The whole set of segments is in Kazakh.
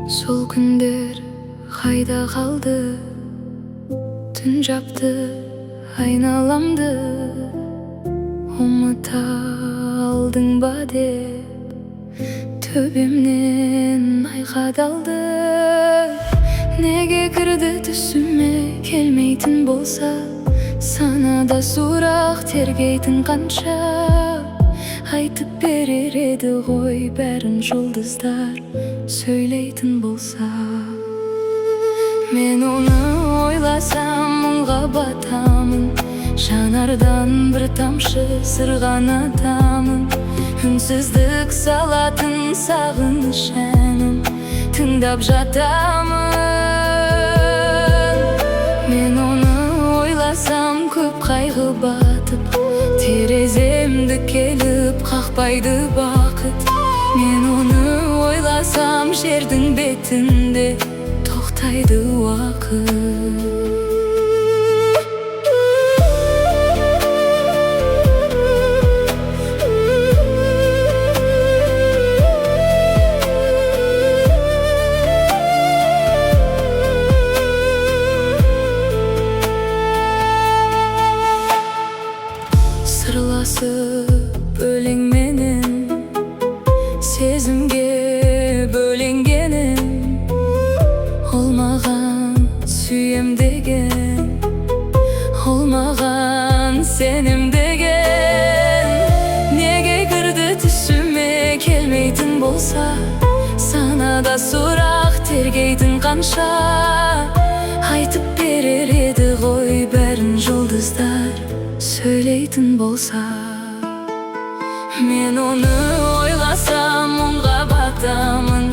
Сол күндер қайда қалды? Түн жапты айналамды, ұмыта алдың ба деп төбемнен айқадалды. Неге кірді түсіме келмейтін болса, санада сұрақ тергейтін қанша? Айтып берер еді ғой бәрін жұлдыздар сөйлейтін болса. Мен оны ойласам мұңға батамын, жанардан бір тамшы сырғанатамын. Үнсіздік салатын сағыныш әнін тыңдап жатамын. Мен оны ойласам көп қайғы батып, тереземді келіп қақпайды бақыт. Мен оны ойласам жердің бетінде тоқтайды уақыт. Сырласып өлеңменен сезімге бөленгенім, ол маған сүйем деген, ол маған сенем деген. Неге кірді түсіме келмейтін болса, санада сұрақ тергейтін қанша? Айтып берер еді ғой бәрін жұлдыздар сөйлейтін болса. Мен оны ойласам мұңға батамын,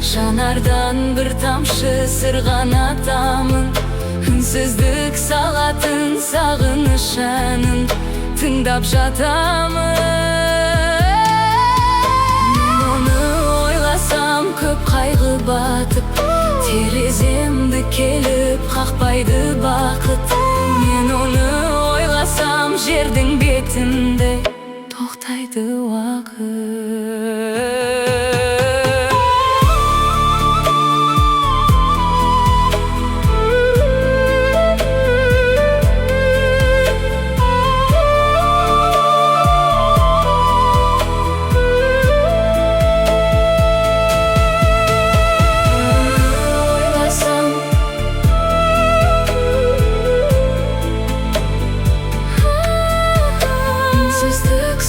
жанардан бір тамшы сырғанатамын. Үнсіздік салатын сағыныш әнін тыңдап жатамын. Мен оны ойласам көп қайғы батып, тереземді келіп қақпайды бақыт. Мен оны ойласам жердің бетінде тоқтайды уақыт. Үнсіздік